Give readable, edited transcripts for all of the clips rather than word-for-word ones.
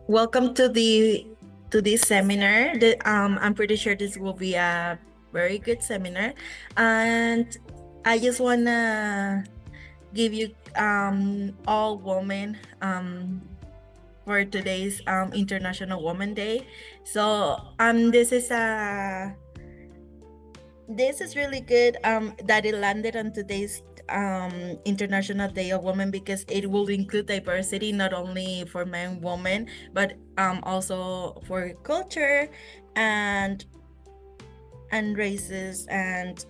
Welcome to this seminar. I'm pretty sure this will be a very good seminar, and I just wanna give you all women for today's International Women Day. So this is really good that it landed on today's International Day of Women, because it will include diversity not only for men, women, but also for culture and races. And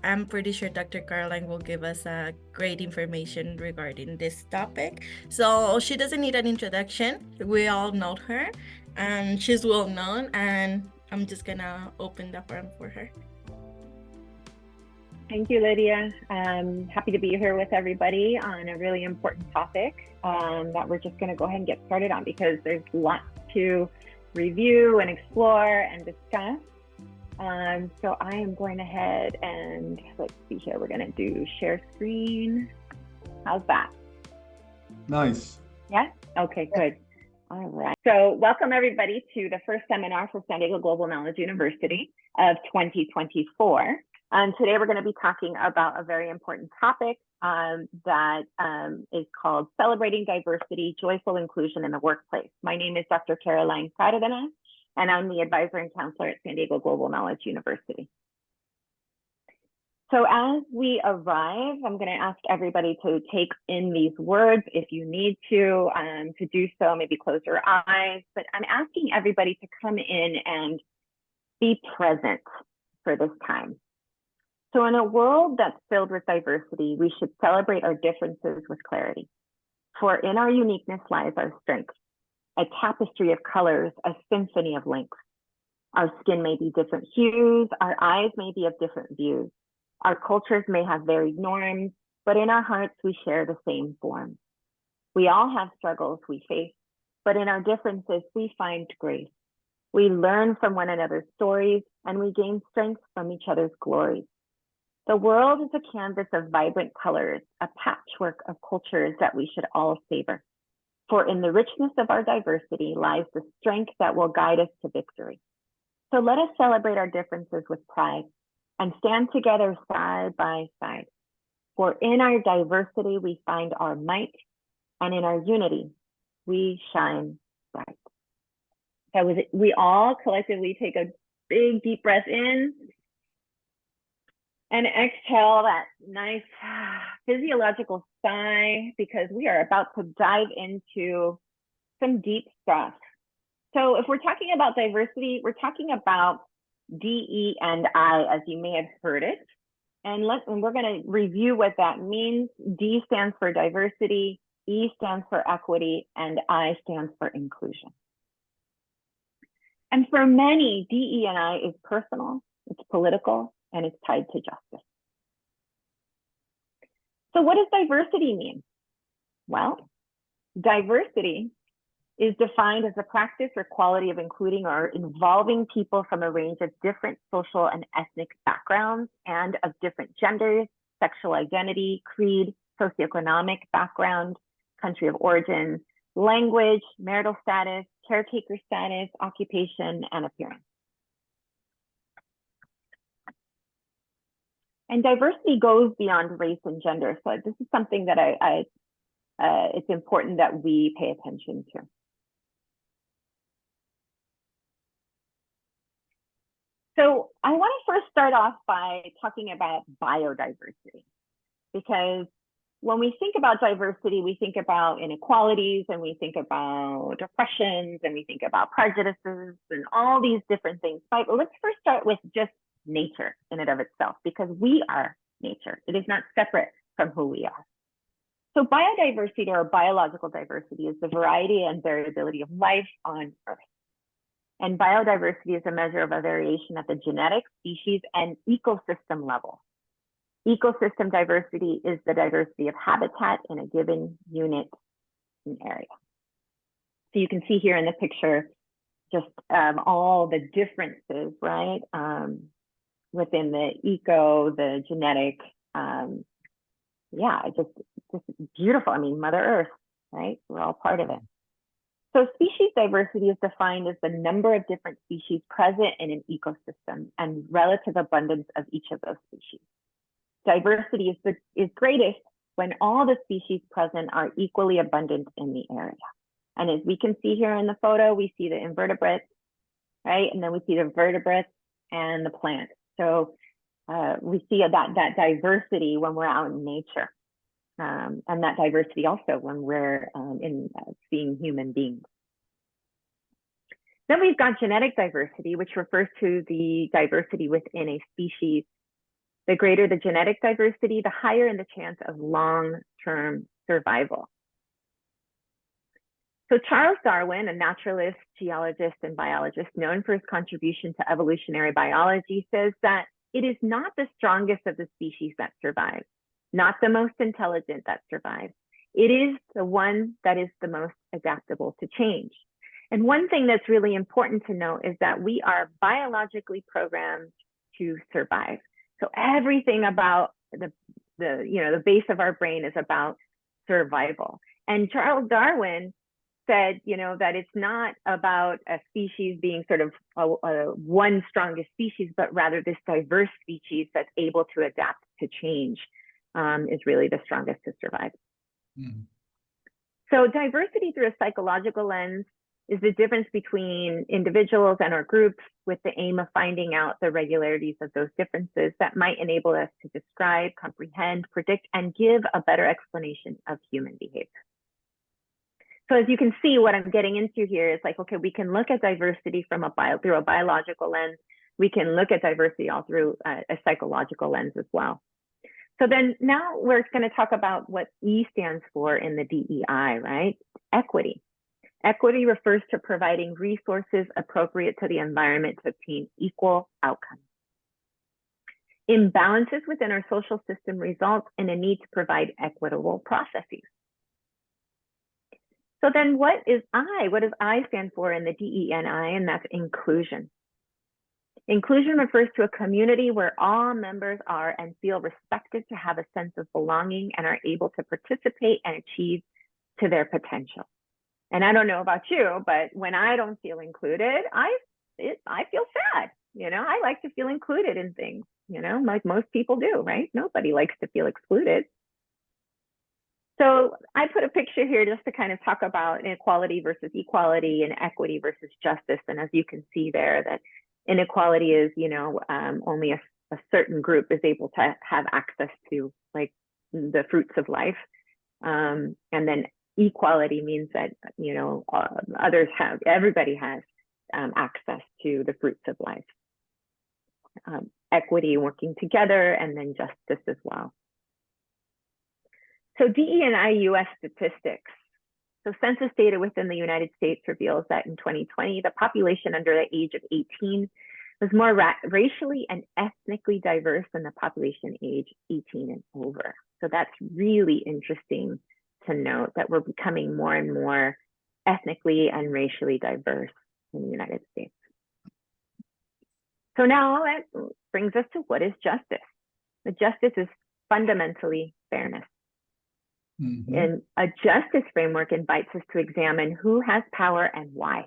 I'm pretty sure Dr. Caroline will give us great information regarding this topic. So she doesn't need an introduction. We all know her, and she's well known, and I'm just gonna open the forum for her. Thank you, Lydia. I'm happy to be here with everybody on a really important topic that we're just going to go ahead and get started on, because there's lots to review and explore and discuss. So I am going ahead and let's see here. We're going to do share screen. How's that? Nice. Yeah? Okay, good. All right. So welcome everybody to the first seminar for San Diego Global Knowledge University of 2024. Today we're going to be talking about a very important topic that is called Celebrating Diversity, Joyful Inclusion in the Workplace. My name is Dr. Caroline Cárdenas, and I'm the advisor and counselor at San Diego Global Knowledge University. So as we arrive, I'm going to ask everybody to take in these words if you need to do so, maybe close your eyes, but I'm asking everybody to come in and be present for this time. So in a world that's filled with diversity, we should celebrate our differences with clarity. For in our uniqueness lies our strength, a tapestry of colors, a symphony of links. Our skin may be different hues, our eyes may be of different views. Our cultures may have varied norms, but in our hearts we share the same form. We all have struggles we face, but in our differences we find grace. We learn from one another's stories, and we gain strength from each other's glories. The world is a canvas of vibrant colors, a patchwork of cultures that we should all savor. For in the richness of our diversity lies the strength that will guide us to victory. So let us celebrate our differences with pride and stand together side by side. For in our diversity we find our might, and in our unity we shine bright. So we all collectively take a big deep breath in, and exhale that nice physiological sigh, because we are about to dive into some deep stuff. So if we're talking about diversity, we're talking about DE&I, as you may have heard it. And we're going to review what that means. D stands for diversity, E stands for equity, and I stands for inclusion. And for many, DE&I is personal, it's political, and it's tied to justice. So what does diversity mean? Well, diversity is defined as the practice or quality of including or involving people from a range of different social and ethnic backgrounds and of different genders, sexual identity, creed, socioeconomic background, country of origin, language, marital status, caretaker status, occupation, and appearance. And diversity goes beyond race and gender. So this is something that it's important that we pay attention to. So I want to first start off by talking about biodiversity, because when we think about diversity, we think about inequalities, and we think about oppressions, and we think about prejudices and all these different things. But let's first start with just nature in and of itself, because we are nature. It is not separate from who we are. So biodiversity, or biological diversity, is the variety and variability of life on Earth. And biodiversity is a measure of a variation at the genetic, species, and ecosystem level. Ecosystem diversity is the diversity of habitat in a given unit and area. So you can see here in the picture just all the differences, right? Within the eco, the genetic, yeah, just beautiful. I mean, Mother Earth, right? We're all part of it. So species diversity is defined as the number of different species present in an ecosystem and relative abundance of each of those species. Diversity is greatest when all the species present are equally abundant in the area. And as we can see here in the photo, we see the invertebrates, right? And then we see the vertebrates and the plants. So we see that diversity when we're out in nature. And that diversity also when we're seeing human beings. Then we've got genetic diversity, which refers to the diversity within a species. The greater the genetic diversity, the higher in the chance of long-term survival. So Charles Darwin, a naturalist, geologist, and biologist known for his contribution to evolutionary biology, says that it is not the strongest of the species that survive, not the most intelligent that survives. It is the one that is the most adaptable to change. And one thing that's really important to note is that we are biologically programmed to survive. So everything about the base of our brain is about survival. And Charles Darwin said, that it's not about a species being sort of one strongest species, but rather this diverse species that's able to adapt to change is really the strongest to survive. Mm-hmm. So diversity through a psychological lens is the difference between individuals and our groups with the aim of finding out the regularities of those differences that might enable us to describe, comprehend, predict, and give a better explanation of human behavior. So as you can see, what I'm getting into here is like, okay, we can look at diversity from through a biological lens. We can look at diversity all through a psychological lens as well. So then now we're going to talk about what E stands for in the DEI, right? Equity. Equity refers to providing resources appropriate to the environment to obtain equal outcomes. Imbalances within our social system result in a need to provide equitable processes. So then what is I? What does I stand for in the DEI? And that's inclusion. Inclusion refers to a community where all members are and feel respected, to have a sense of belonging, and are able to participate and achieve to their potential. And I don't know about you, but when I don't feel included, I feel sad. I like to feel included in things, like most people do, right? Nobody likes to feel excluded. So I put a picture here just to kind of talk about inequality versus equality and equity versus justice. And as you can see there, that inequality is, only a certain group is able to have access to like the fruits of life. And then equality means that, everybody has access to the fruits of life. Equity, working together, and then justice as well. So DEI US statistics. So census data within the United States reveals that in 2020, the population under the age of 18 was more racially and ethnically diverse than the population age 18 and over. So that's really interesting to note that we're becoming more and more ethnically and racially diverse in the United States. So now that brings us to what is justice. The justice is fundamentally fairness. Mm-hmm. And a justice framework invites us to examine who has power and why.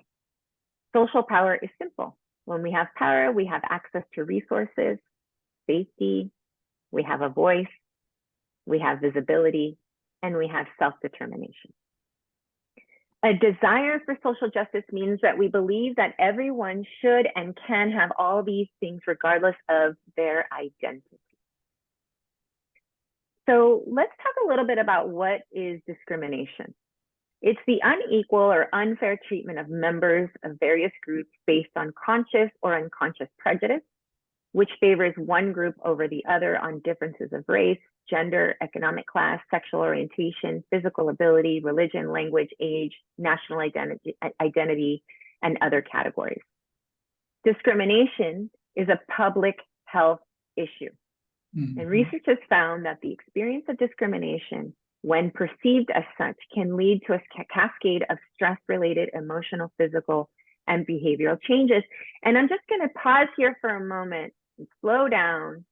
Social power is simple. When we have power, we have access to resources, safety, we have a voice, we have visibility, and we have self-determination. A desire for social justice means that we believe that everyone should and can have all these things regardless of their identity. So let's talk a little bit about what is discrimination. It's the unequal or unfair treatment of members of various groups based on conscious or unconscious prejudice, which favors one group over the other on differences of race, gender, economic class, sexual orientation, physical ability, religion, language, age, national identity, and other categories. Discrimination is a public health issue. Mm-hmm. And research has found that the experience of discrimination, when perceived as such, can lead to a cascade of stress-related emotional, physical, and behavioral changes. And I'm just going to pause here for a moment and slow down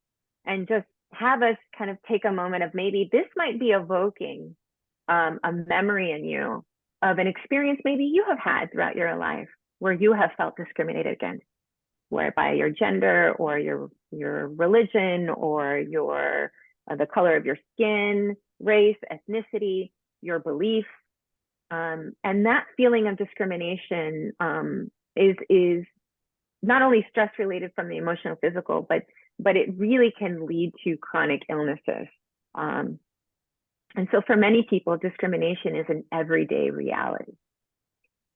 and just have us kind of take a moment of maybe this might be evoking a memory in you of an experience maybe you have had throughout your life where you have felt discriminated against, whereby your gender or your religion or the color of your skin, race, ethnicity, your beliefs. And that feeling of discrimination is not only stress related from the emotional, physical, but it really can lead to chronic illnesses. And so for many people, discrimination is an everyday reality.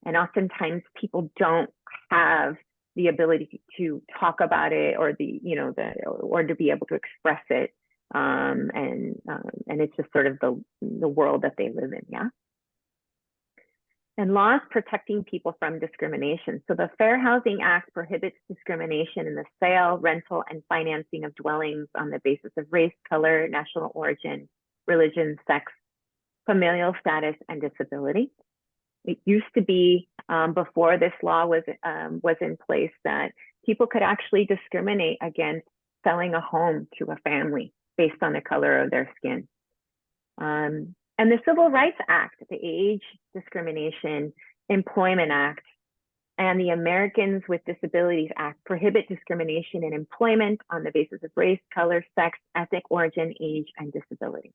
And oftentimes people don't have the ability to talk about it or or to be able to express it. And it's just sort of the world that they live in, yeah? And laws protecting people from discrimination. So the Fair Housing Act prohibits discrimination in the sale, rental, and financing of dwellings on the basis of race, color, national origin, religion, sex, familial status, and disability. It used to be before this law was in place that people could actually discriminate against selling a home to a family based on the color of their skin. And the Civil Rights Act, the Age Discrimination Employment Act, and the Americans with Disabilities Act prohibit discrimination in employment on the basis of race, color, sex, ethnic origin, age, and disability.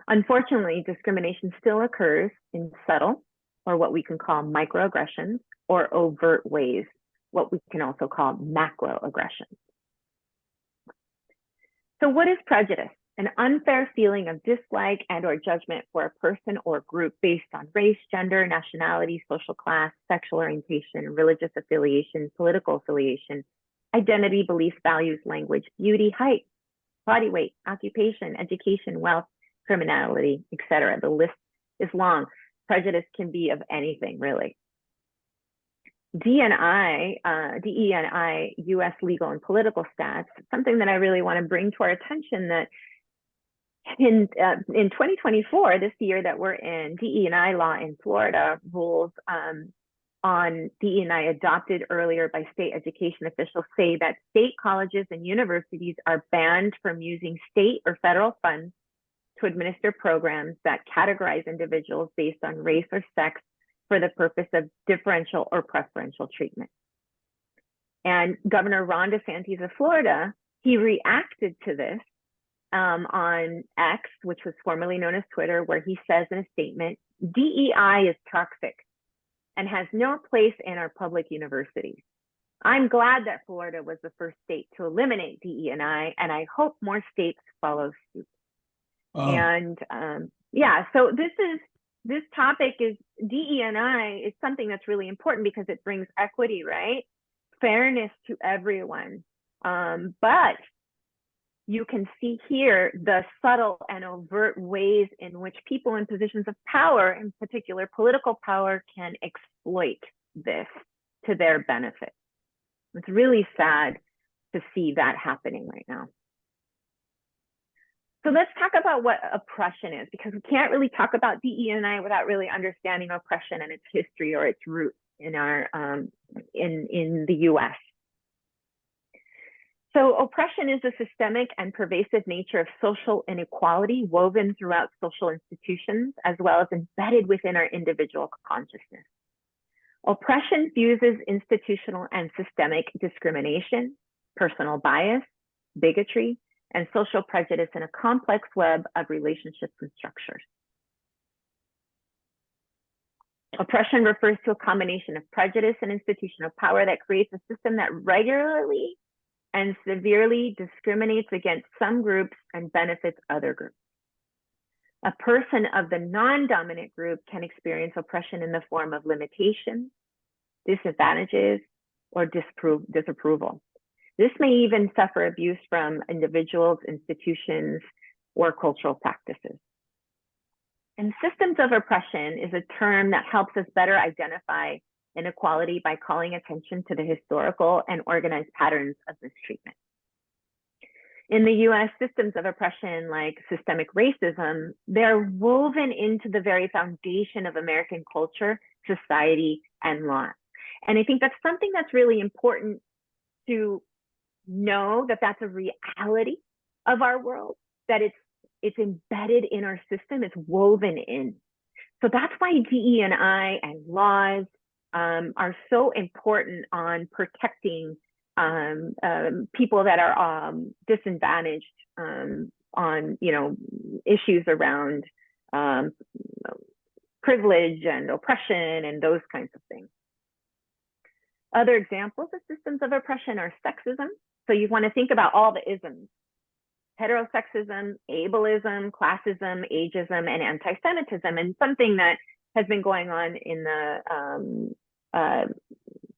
Unfortunately, discrimination still occurs in subtle, or what we can call microaggressions, or overt ways, what we can also call macroaggressions. So what is prejudice? An unfair feeling of dislike and or judgment for a person or group based on race, gender, nationality, social class, sexual orientation, religious affiliation, political affiliation, identity, beliefs, values, language, beauty, height, body weight, occupation, education, wealth, criminality, etc. The list is long. Prejudice can be of anything, really. DEI, U.S. legal and political stats, something that I really want to bring to our attention, that in 2024, this year that we're in, DEI law in Florida rules on DEI adopted earlier by state education officials say that state colleges and universities are banned from using state or federal funds to administer programs that categorize individuals based on race or sex for the purpose of differential or preferential treatment. And Governor Ron DeSantis of Florida, he reacted to this on X, which was formerly known as Twitter, where he says in a statement, DEI is toxic and has no place in our public universities. I'm glad that Florida was the first state to eliminate DEI, and I hope more states follow suit. And yeah, so this topic is DEI is something that's really important because it brings equity, right? Fairness to everyone. But you can see here the subtle and overt ways in which people in positions of power, in particular political power, can exploit this to their benefit. It's really sad to see that happening right now. So let's talk about what oppression is, because we can't really talk about DEI without really understanding oppression and its history or its roots in our in the U.S. So oppression is the systemic and pervasive nature of social inequality woven throughout social institutions, as well as embedded within our individual consciousness. Oppression fuses institutional and systemic discrimination, personal bias, bigotry, and social prejudice in a complex web of relationships and structures. Oppression refers to a combination of prejudice and institutional power that creates a system that regularly and severely discriminates against some groups and benefits other groups. A person of the non-dominant group can experience oppression in the form of limitations, disadvantages, or disapproval. This may even suffer abuse from individuals, institutions, or cultural practices. And systems of oppression is a term that helps us better identify inequality by calling attention to the historical and organized patterns of mistreatment. In the US, systems of oppression like systemic racism, they're woven into the very foundation of American culture, society, and law. And I think that's something that's really important to know, that that's a reality of our world, that it's embedded in our system, it's woven in. So that's why DE&I and laws are so important on protecting people that are disadvantaged on, you know, issues around privilege and oppression and those kinds of things. Other examples of systems of oppression are sexism. So you want to think about all the isms: heterosexism, ableism, classism, ageism, and anti-Semitism. And something that has been going on in the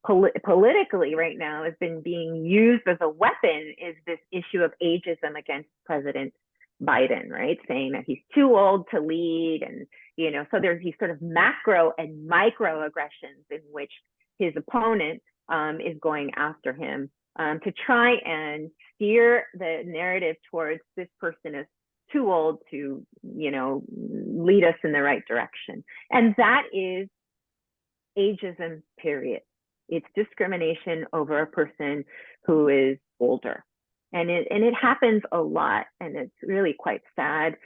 politically right now has been being used as a weapon is this issue of ageism against President Biden, right? Saying that he's too old to lead. And, you know, so there's these sort of macro and micro aggressions in which his opponent is going after him to try and steer the narrative towards this person is too old to, you know, lead us in the right direction. And that is ageism, period. It's discrimination over a person who is older. And it happens a lot, and it's really quite sad.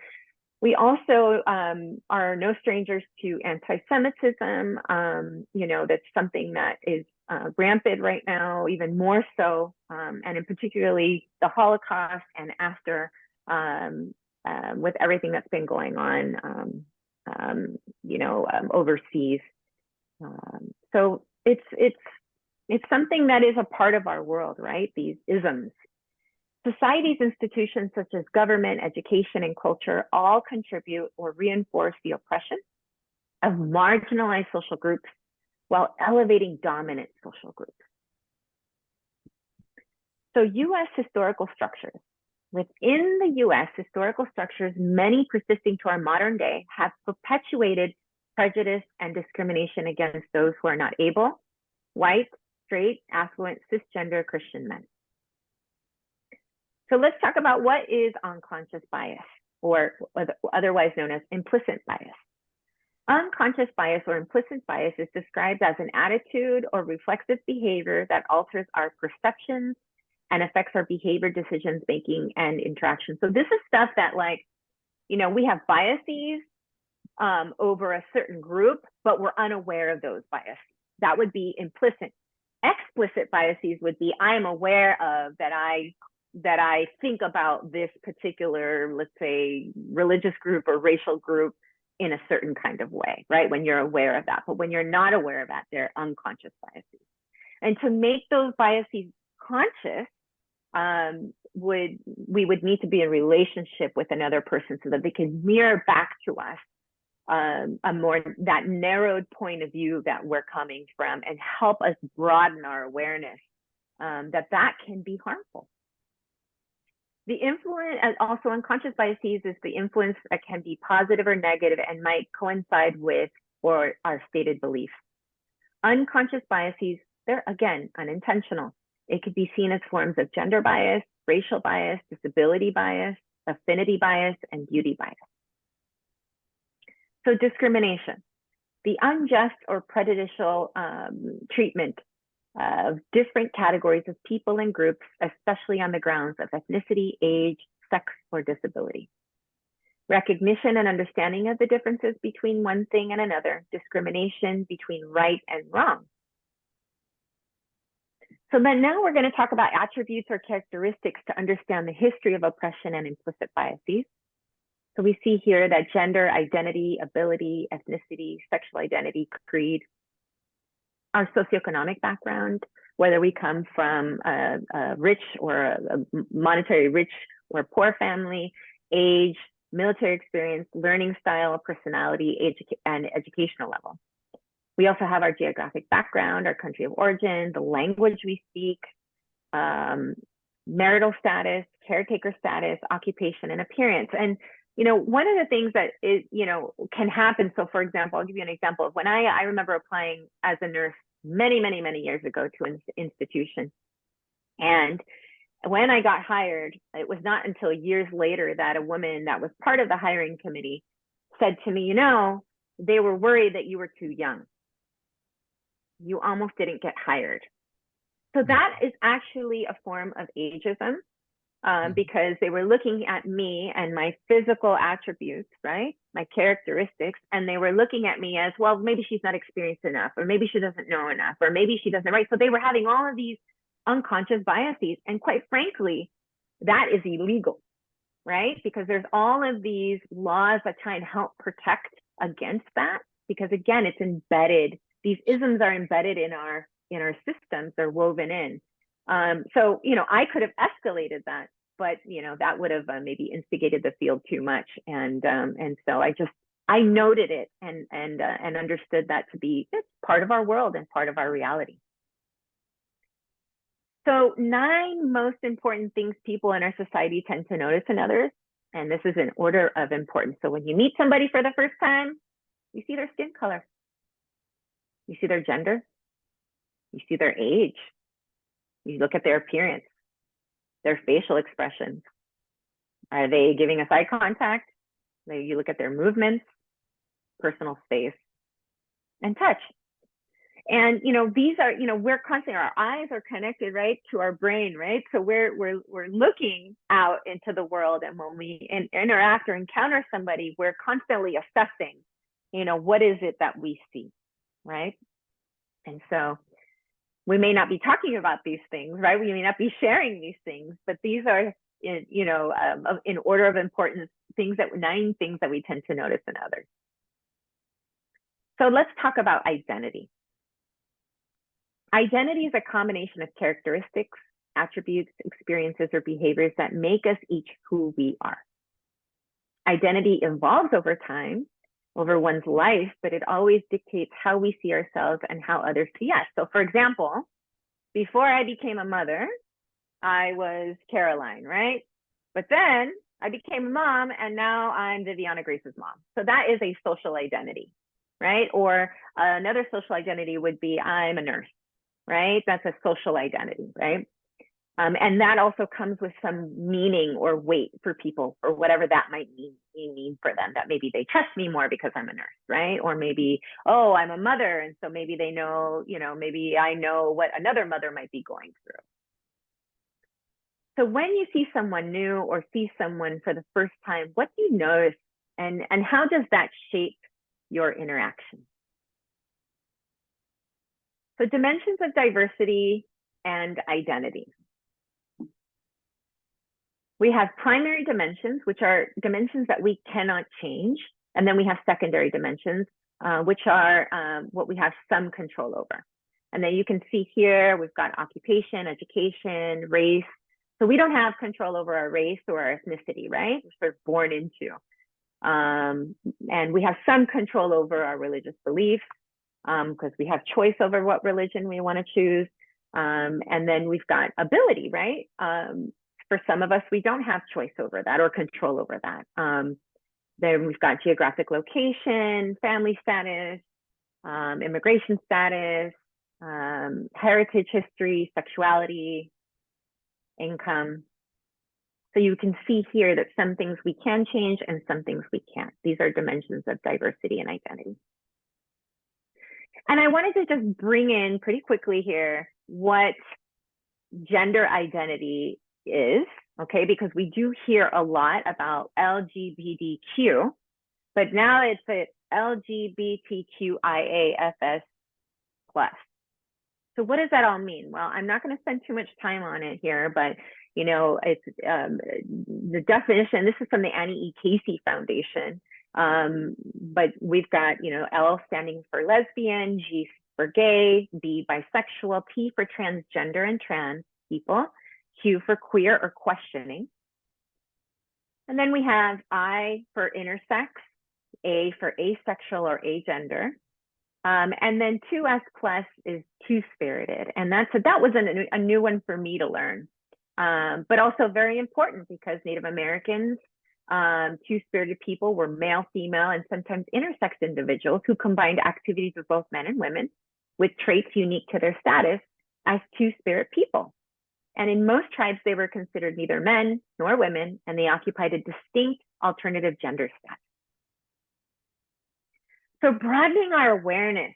We also are no strangers to anti-Semitism. You know, that's something that is rampant right now, even more so, and in particularly the Holocaust and after, with everything that's been going on, you know, overseas. So it's something that is a part of our world, right? These isms. Society's institutions such as government, education, and culture all contribute or reinforce the oppression of marginalized social groups while elevating dominant social groups. So US historical structures. Within the US, historical structures, many persisting to our modern day, have perpetuated prejudice and discrimination against those who are not able, white, straight, affluent, cisgender Christian men. So let's talk about what is unconscious bias, or otherwise known as implicit bias. Unconscious bias or implicit bias is described as an attitude or reflexive behavior that alters our perceptions and affects our behavior, decisions making, and interaction. So this is stuff that, like, you know, we have biases over a certain group, but we're unaware of those biases. That would be implicit. Explicit biases would be, I'm aware of that I think about this particular, let's say, religious group or racial group in a certain kind of way, right? When you're aware of that. But when you're not aware of that, they're unconscious biases. And to make those biases conscious, we would need to be in relationship with another person so that they can mirror back to us a more that narrowed point of view that we're coming from, and help us broaden our awareness that can be harmful. The influence, also unconscious biases, is the influence that can be positive or negative and might coincide with or our stated beliefs. Unconscious biases, they're again unintentional. It could be seen as forms of gender bias, racial bias, disability bias, affinity bias, and beauty bias. So discrimination, the unjust or prejudicial treatment of different categories of people and groups, especially on the grounds of ethnicity, age, sex, or disability. Recognition and understanding of the differences between one thing and another, discrimination between right and wrong. So then now we're going to talk about attributes or characteristics to understand the history of oppression and implicit biases. So we see here that gender, identity, ability, ethnicity, sexual identity, creed, our socioeconomic background, whether we come from a rich or a monetary rich or poor family, age, military experience, learning style, personality, and educational level. We also have our geographic background, our country of origin, the language we speak, marital status, caretaker status, occupation, and appearance. And, you know, one of the things that is, you know, can happen. So for example, I'll give you an example of when I remember applying as a nurse many years ago to an institution. And when I got hired, it was not until years later that a woman that was part of the hiring committee said to me, you know, they were worried that you were too young. You almost didn't get hired. So that is actually a form of ageism. because they were looking at me and my physical attributes, right? My characteristics, and they were looking at me as, well, maybe she's not experienced enough, or maybe she doesn't know enough, or maybe she doesn't, right? So they were having all of these unconscious biases. And quite frankly, that is illegal, right? Because there's all of these laws that try and help protect against that, because again, it's embedded. These isms are embedded in our systems. They're woven in. So, you know, I could have escalated that, but, you know, that would have maybe instigated the field too much. And so I noted it and understood that to be, it's part of our world and part of our reality. So 9 most important things people in our society tend to notice in others. And this is in order of importance. So when you meet somebody for the first time, you see their skin color, you see their gender, you see their age, you look at their appearance, their facial expressions. Are they giving us eye contact? You look at their movements, personal space, and touch. And, you know, these are, you know, we're constantly, our eyes are connected, right, to our brain, right? So we're looking out into the world, and when we interact or encounter somebody, we're constantly assessing, you know, what is it that we see, right? And so we may not be talking about these things, right? We may not be sharing these things, but these are, you know, in order of importance, 9 things that we tend to notice in others. So let's talk about identity. Identity is a combination of characteristics, attributes, experiences, or behaviors that make us each who we are. Identity evolves over time, over one's life, but it always dictates how we see ourselves and how others see us. So for example, before I became a mother, I was Caroline, right? But then I became a mom, and now I'm Viviana Grace's mom. So that is a social identity, right? Or another social identity would be I'm a nurse, right? That's a social identity, right? And that also comes with some meaning or weight for people, or whatever that might mean for them, that maybe they trust me more because I'm a nurse, right? Or maybe, oh, I'm a mother, and so maybe they know, you know, maybe I know what another mother might be going through. So when you see someone new or see someone for the first time, what do you notice, and how does that shape your interaction? So dimensions of diversity and identity. We have primary dimensions, which are dimensions that we cannot change. And then we have secondary dimensions, which are what we have some control over. And then you can see here, we've got occupation, education, race. So we don't have control over our race or our ethnicity, right? We're sort of born into. And we have some control over our religious beliefs, because we have choice over what religion we want to choose. And then we've got ability, right? For some of us, we don't have choice over that or control over that. Then we've got geographic location, family status, immigration status, heritage history, sexuality, income. So you can see here that some things we can change and some things we can't. These are dimensions of diversity and identity. And I wanted to just bring in pretty quickly here what gender identity is, okay? Because we do hear a lot about LGBTQ, but now it's a LGBTQIAFS+. So what does that all mean? Well, I'm not going to spend too much time on it here, but you know, it's the definition. This is from the Annie E. Casey Foundation. But we've got, you know, L standing for lesbian, G for gay, B bisexual, T for transgender and trans people, Q for queer or questioning. And then we have I for intersex, A for asexual or agender. And then 2S plus is two-spirited. And that was a new one for me to learn. But also very important because Native Americans, two-spirited people were male, female, and sometimes intersex individuals who combined activities of both men and women with traits unique to their status as two-spirit people. And in most tribes, they were considered neither men nor women, and they occupied a distinct alternative gender status. So broadening our awareness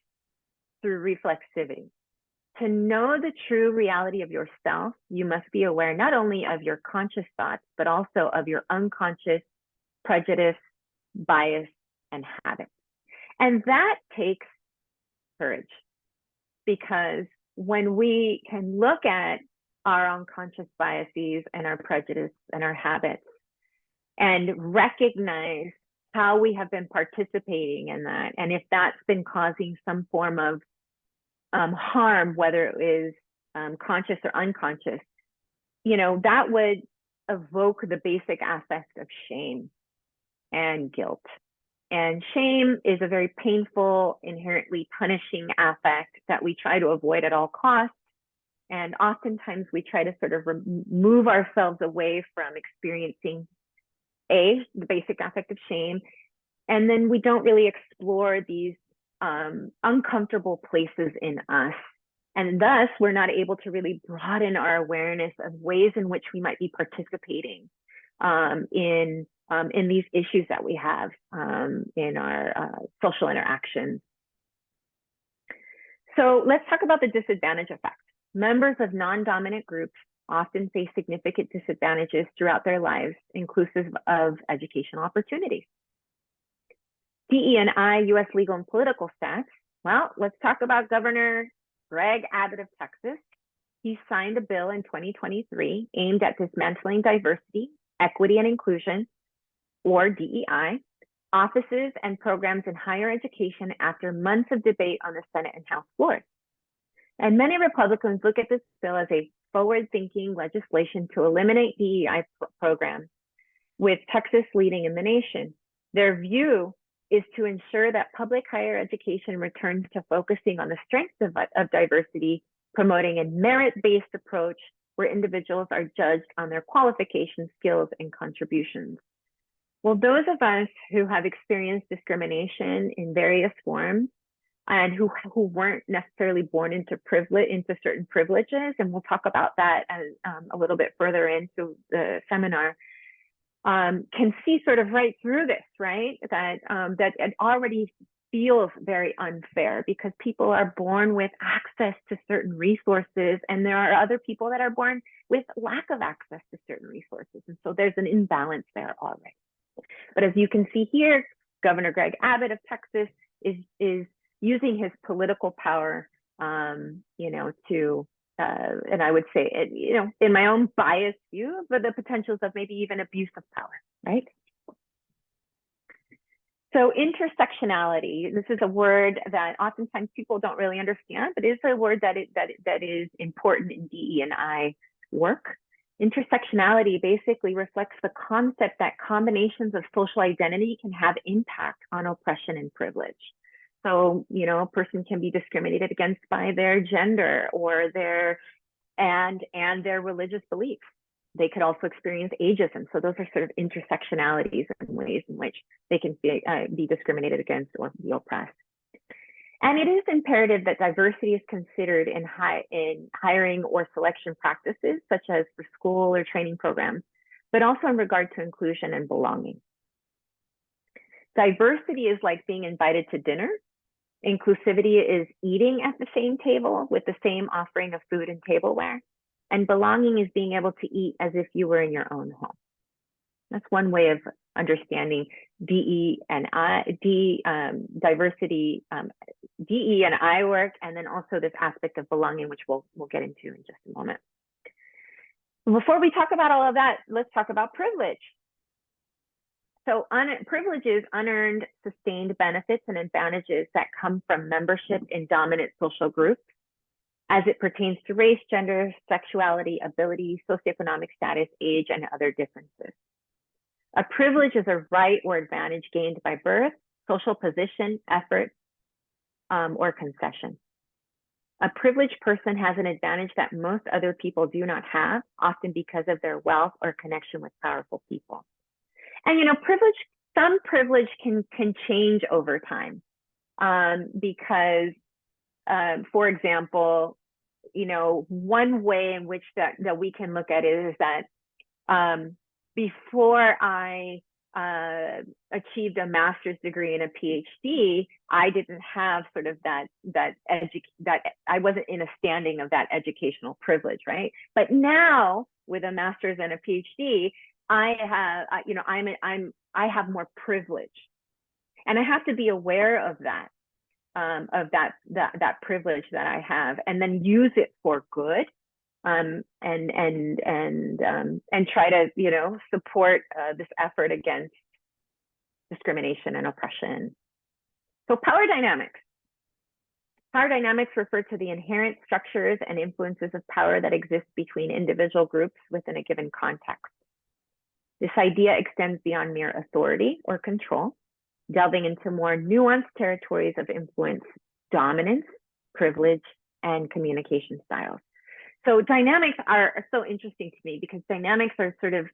through reflexivity, to know the true reality of yourself, you must be aware not only of your conscious thoughts, but also of your unconscious prejudice, bias, and habits. And that takes courage, because when we can look at our unconscious biases and our prejudice and our habits and recognize how we have been participating in that, and if that's been causing some form of harm, whether it is conscious or unconscious, that would evoke the basic aspect of shame and guilt. And shame is a very painful, inherently punishing affect that we try to avoid at all costs. And oftentimes we try to sort of remove ourselves away from experiencing the basic affect of shame. And then we don't really explore these uncomfortable places in us. And thus, we're not able to really broaden our awareness of ways in which we might be participating in these issues that we have in our social interactions. So let's talk about the disadvantage effect. Members of non-dominant groups often face significant disadvantages throughout their lives, inclusive of educational opportunities. DE&I U.S. legal and political stats. Well, let's talk about Governor Greg Abbott of Texas. He signed a bill in 2023 aimed at dismantling diversity, equity, and inclusion, or DEI, offices and programs in higher education after months of debate on the Senate and House floors. And many Republicans look at this bill as a forward-thinking legislation to eliminate DEI programs, with Texas leading in the nation. Their view is to ensure that public higher education returns to focusing on the strengths of diversity, promoting a merit-based approach where individuals are judged on their qualifications, skills, and contributions. Well, those of us who have experienced discrimination in various forms and who weren't necessarily born into certain privileges, and we'll talk about that as, a little bit further into the seminar, can see sort of right through this, right? That it already feels very unfair because people are born with access to certain resources, and there are other people that are born with lack of access to certain resources. And so there's an imbalance there already. But as you can see here, Governor Greg Abbott of Texas is using his political power, to, and I would say, in my own biased view, but the potentials of maybe even abuse of power, right? So intersectionality, this is a word that oftentimes people don't really understand, but it's a word that is important in DE&I work. Intersectionality basically reflects the concept that combinations of social identity can have impact on oppression and privilege. So, a person can be discriminated against by their gender or their religious beliefs. They could also experience ageism. So those are sort of intersectionalities and ways in which they can be discriminated against or be oppressed. And it is imperative that diversity is considered in hiring or selection practices, such as for school or training programs, but also in regard to inclusion and belonging. Diversity is like being invited to dinner. Inclusivity is eating at the same table with the same offering of food and tableware. And belonging is being able to eat as if you were in your own home. That's one way of understanding diversity, DE&I work, and then also this aspect of belonging, which we'll get into in just a moment. Before we talk about all of that, let's talk about privilege. So privilege is unearned, sustained benefits and advantages that come from membership in dominant social groups as it pertains to race, gender, sexuality, ability, socioeconomic status, age, and other differences. A privilege is a right or advantage gained by birth, social position, effort, or concession. A privileged person has an advantage that most other people do not have, often because of their wealth or connection with powerful people. And some privilege can change over time, because, for example, one way in which that we can look at it is that before I achieved a master's degree and a PhD, I didn't have sort of that I wasn't in a standing of that educational privilege, right? But now with a master's and a PhD, I have more privilege, and I have to be aware of that privilege that I have, and then use it for good, and try to support this effort against discrimination and oppression. So power dynamics. Power dynamics refer to the inherent structures and influences of power that exist between individual groups within a given context. This idea extends beyond mere authority or control, delving into more nuanced territories of influence, dominance, privilege, and communication styles. So dynamics are so interesting to me because dynamics are sort of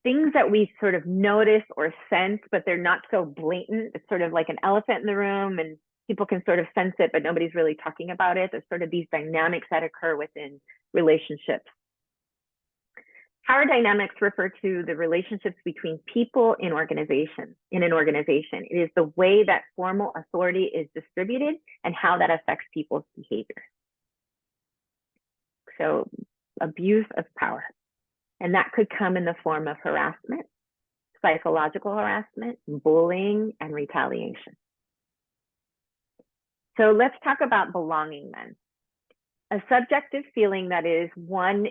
things that we sort of notice or sense, but they're not so blatant. It's sort of like an elephant in the room, and people can sort of sense it, but nobody's really talking about it. There's sort of these dynamics that occur within relationships. Power dynamics refer to the relationships between people in an organization. It is the way that formal authority is distributed and how that affects people's behavior. So abuse of power. And that could come in the form of harassment, psychological harassment, bullying, and retaliation. So let's talk about belonging then. A subjective feeling that is one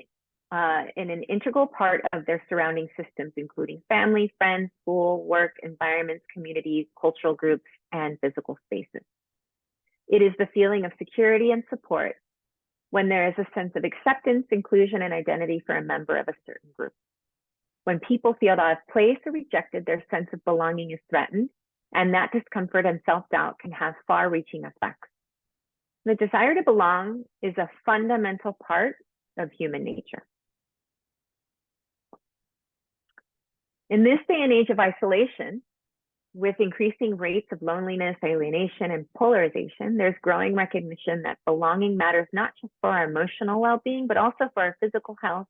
in an integral part of their surrounding systems, including family, friends, school, work, environments, communities, cultural groups, and physical spaces. It is the feeling of security and support when there is a sense of acceptance, inclusion, and identity for a member of a certain group. When people feel out of place or rejected, their sense of belonging is threatened, and that discomfort and self-doubt can have far-reaching effects. The desire to belong is a fundamental part of human nature. In this day and age of isolation, with increasing rates of loneliness, alienation, and polarization, there's growing recognition that belonging matters not just for our emotional well-being, but also for our physical health,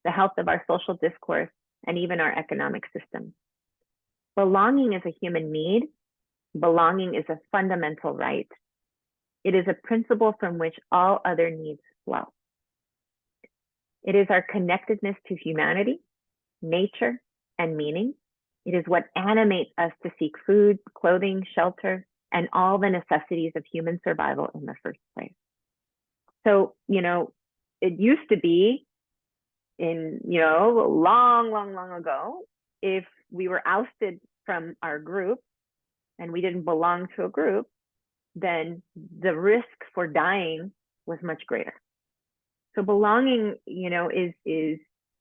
the health of our social discourse, and even our economic system. Belonging is a human need. Belonging is a fundamental right. It is a principle from which all other needs flow. It is our connectedness to humanity, nature, and meaning. It is what animates us to seek food, clothing, shelter, and all the necessities of human survival in the first place. So, it used to be long ago, if we were ousted from our group and we didn't belong to a group, then the risk for dying was much greater. So belonging, is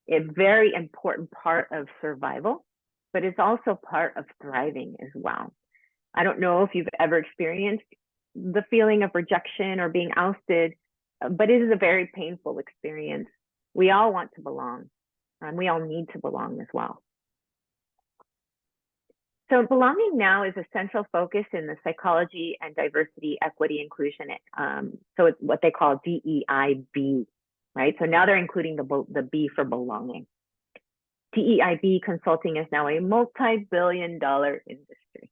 a very important part of survival, but it's also part of thriving as well. I don't know if you've ever experienced the feeling of rejection or being ousted, but it is a very painful experience. We all want to belong, and we all need to belong as well. So belonging now is a central focus in the psychology and diversity, equity, inclusion. So it's what they call DEIB, right? So now they're including the B for belonging. DEIB consulting is now a multi-billion-dollar industry.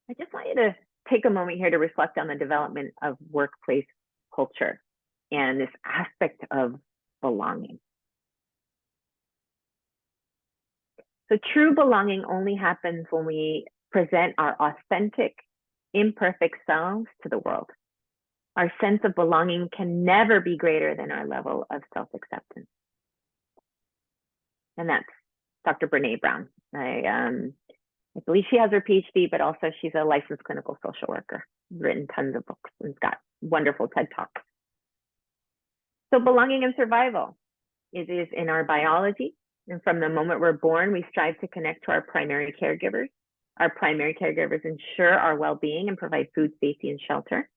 I just want you to take a moment here to reflect on the development of workplace culture and this aspect of belonging. So true belonging only happens when we present our authentic, imperfect selves to the world. Our sense of belonging can never be greater than our level of self-acceptance. And that's Dr. Brene Brown. I believe she has her PhD, but also she's a licensed clinical social worker, written tons of books and got wonderful TED Talks. So belonging and survival. It is in our biology. And from the moment we're born, we strive to connect to our primary caregivers. Our primary caregivers ensure our well-being and provide food, safety, and shelter.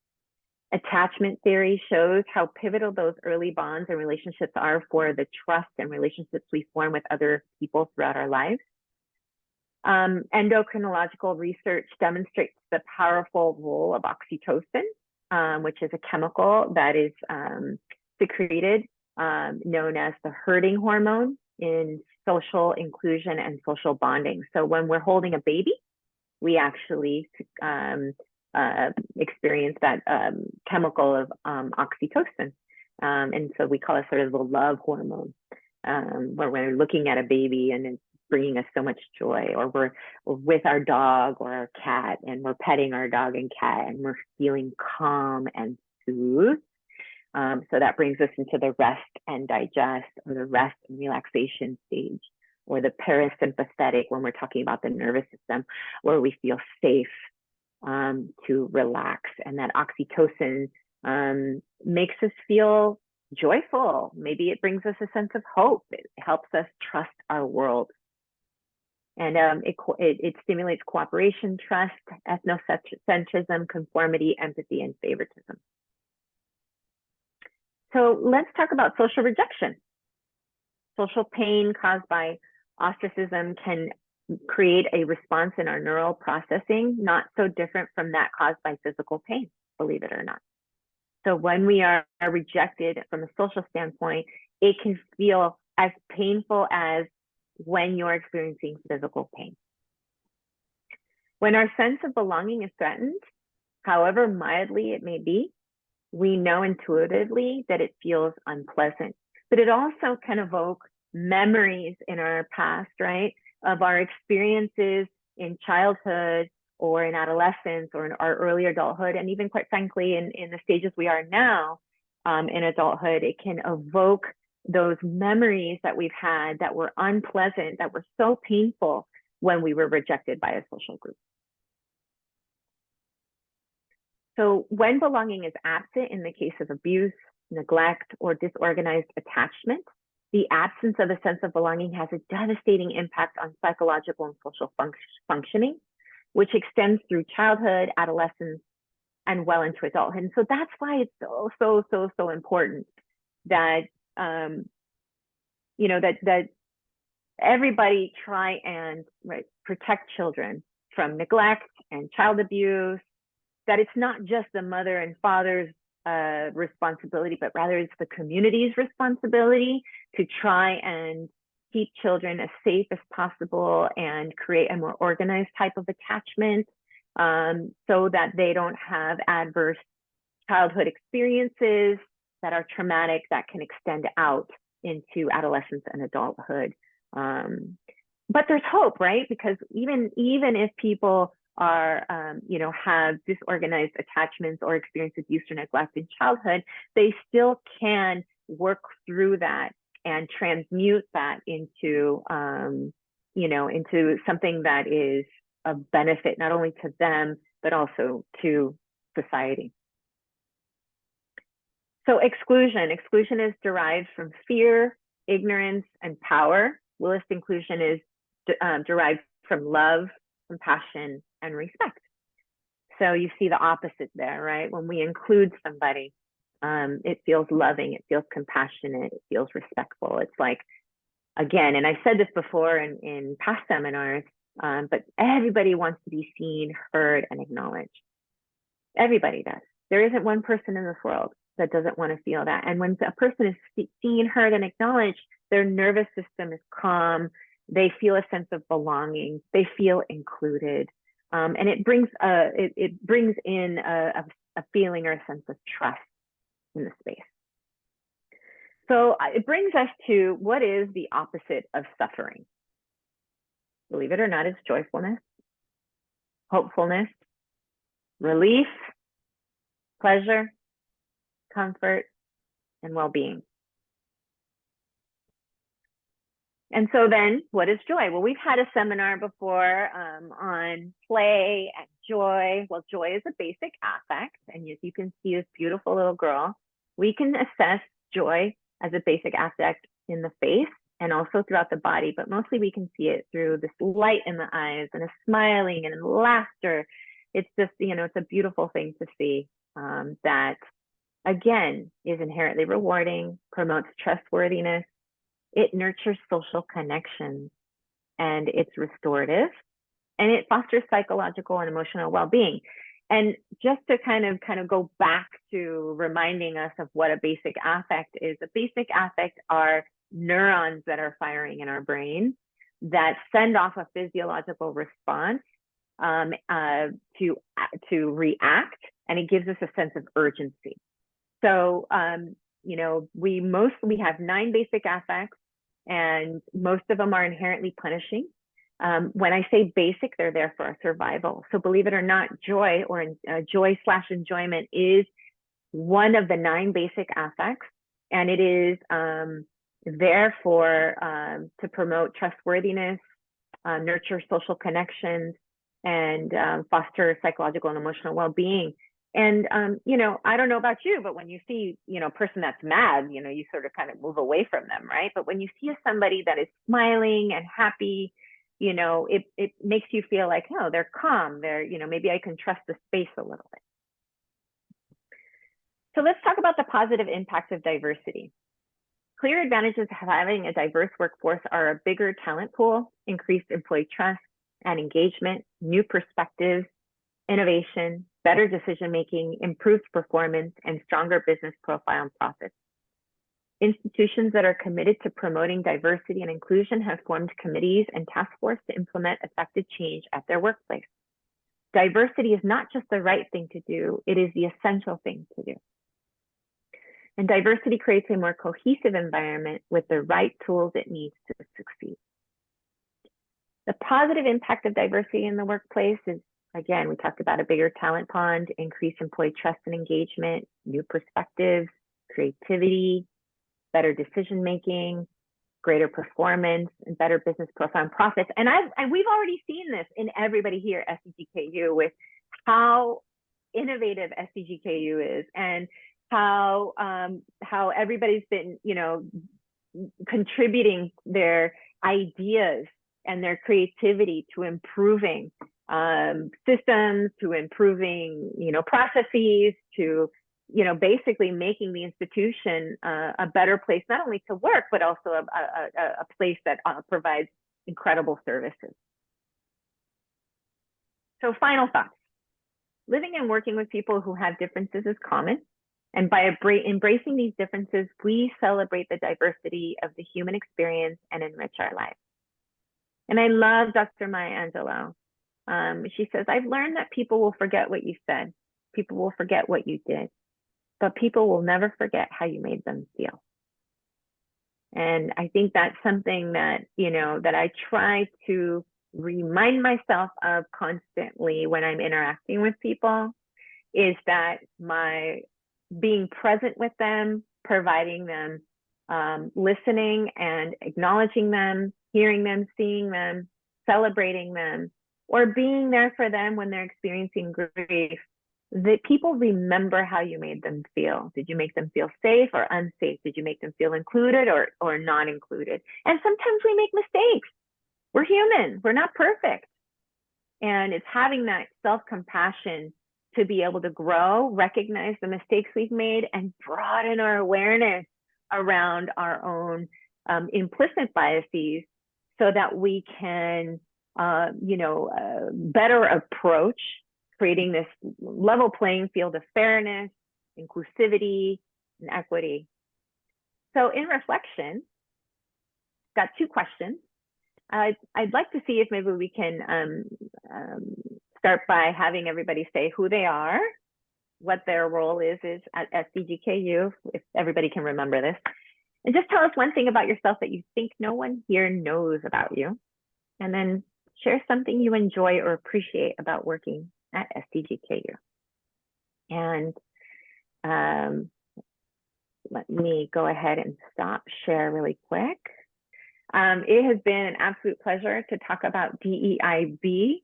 Attachment theory shows how pivotal those early bonds and relationships are for the trust and relationships we form with other people throughout our lives. Endocrinological research demonstrates the powerful role of oxytocin, which is a chemical that is secreted, known as the herding hormone, in social inclusion and social bonding. So when we're holding a baby, we actually experience that chemical of oxytocin. And so we call it sort of the love hormone, where we're looking at a baby and it's bringing us so much joy, or we're with our dog or our cat and we're petting our dog and cat and we're feeling calm and soothed. So that brings us into the rest and digest, or the rest and relaxation stage, or the parasympathetic when we're talking about the nervous system, where we feel safe to relax. And that oxytocin makes us feel joyful. Maybe it brings us a sense of hope. It helps us trust our world. And it stimulates cooperation, trust, ethnocentrism, conformity, empathy, and favoritism. So let's talk about social rejection. Social pain caused by ostracism can create a response in our neural processing, not so different from that caused by physical pain, believe it or not. So when we are rejected from a social standpoint, it can feel as painful as when you're experiencing physical pain. When our sense of belonging is threatened, however mildly it may be, we know intuitively that it feels unpleasant, but it also can evoke memories in our past, right, of our experiences in childhood or in adolescence or in our early adulthood, and even quite frankly in the stages we are now in adulthood. It can evoke those memories that we've had that were unpleasant, that were so painful when we were rejected by a social group. So when belonging is absent in the case of abuse, neglect, or disorganized attachment, the absence of a sense of belonging has a devastating impact on psychological and social functioning, which extends through childhood, adolescence, and well into adulthood. And so that's why it's so important that that everybody try and protect children from neglect and child abuse, that it's not just the mother and father's responsibility, but rather it's the community's responsibility to try and keep children as safe as possible and create a more organized type of attachment so that they don't have adverse childhood experiences that are traumatic that can extend out into adolescence and adulthood. But there's hope, right? Because even if people are, have disorganized attachments or experience abuse or neglect in childhood, they still can work through that and transmute that into, into something that is a benefit not only to them, but also to society. So exclusion is derived from fear, ignorance, and power. Willist inclusion is derived from love, compassion, and respect. So you see the opposite there, right? When we include somebody, it feels loving, it feels compassionate, it feels respectful. It's like, again, and I said this before in past seminars, but everybody wants to be seen, heard, and acknowledged. Everybody does. There isn't one person in this world that doesn't want to feel that. And when a person is seen, heard, and acknowledged, their nervous system is calm. They feel a sense of belonging. They feel included, and it brings in a feeling or a sense of trust in the space. So it brings us to what is the opposite of suffering. Believe it or not, it's joyfulness, hopefulness, relief, pleasure, comfort, and well-being. And so then, what is joy? Well, we've had a seminar before on play and joy. Well, joy is a basic affect, and as you can see this beautiful little girl, we can assess joy as a basic affect in the face and also throughout the body, but mostly we can see it through this light in the eyes and a smiling and laughter. It's just, it's a beautiful thing to see that, again, is inherently rewarding, promotes trustworthiness, it nurtures social connections, and it's restorative, and it fosters psychological and emotional well-being. And just to kind of go back to reminding us of what a basic affect is, a basic affect are neurons that are firing in our brain that send off a physiological response to react, and it gives us a sense of urgency. So, you know, we have 9 basic affects, and most of them are inherently punishing. When I say basic, they're there for our survival. So believe it or not, joy or joy/enjoyment is one of the 9 basic affects, and it is there for to promote trustworthiness, nurture social connections, and foster psychological and emotional well-being. And you know, I don't know about you, but when you see, you know, a person that's mad, you know, you sort of kind of move away from them, right? But when you see somebody that is smiling and happy, you know, it makes you feel like, oh, they're calm. They're, you know, maybe I can trust the space a little bit. So let's talk about the positive impact of diversity. Clear advantages of having a diverse workforce are a bigger talent pool, increased employee trust and engagement, new perspectives, innovation, better decision-making, improved performance, and stronger business profile and profits. Institutions that are committed to promoting diversity and inclusion have formed committees and task force to implement effective change at their workplace. Diversity is not just the right thing to do, it is the essential thing to do. And diversity creates a more cohesive environment with the right tools it needs to succeed. The positive impact of diversity in the workplace is, again, we talked about a bigger talent pond, increased employee trust and engagement, new perspectives, creativity, better decision-making, greater performance, and better business profile and profits. And we've already seen this in everybody here at SDGKU with how innovative SDGKU is, and how everybody's been, you know, contributing their ideas and their creativity to improving systems, to improving, you know, processes, to, you know, basically making the institution a better place, not only to work, but also a place that provides incredible services. So final thoughts. Living and working with people who have differences is common. And by embracing these differences, we celebrate the diversity of the human experience and enrich our lives. And I love Dr. Maya Angelou. She says, I've learned that people will forget what you said. People will forget what you did. But people will never forget how you made them feel. And I think that's something that, you know, that I try to remind myself of constantly when I'm interacting with people, is that my being present with them, providing them, listening and acknowledging them, hearing them, seeing them, celebrating them, or being there for them when they're experiencing grief, that people remember how you made them feel. Did you make them feel safe or unsafe? Did you make them feel included or not included? And sometimes we make mistakes. We're human. We're not perfect. And it's having that self-compassion to be able to grow, recognize the mistakes we've made, and broaden our awareness around our own implicit biases so that we can, better approach creating this level playing field of fairness, inclusivity, and equity. So in reflection, got 2 questions. I'd like to see if maybe we can start by having everybody say who they are, what their role is at SDGKU, if everybody can remember this. And just tell us one thing about yourself that you think no one here knows about you. And then share something you enjoy or appreciate about working at SDGKU. And let me go ahead and stop share really quick. It has been an absolute pleasure to talk about DEIB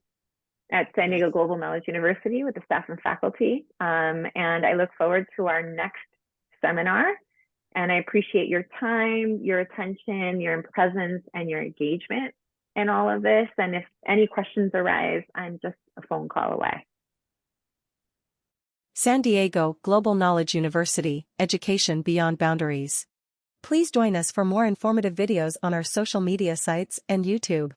at San Diego Global Knowledge University with the staff and faculty. And I look forward to our next seminar. And I appreciate your time, your attention, your presence, and your engagement in all of this. And if any questions arise, I'm just a phone call away. San Diego Global Knowledge University, Education Beyond Boundaries. Please join us for more informative videos on our social media sites and YouTube.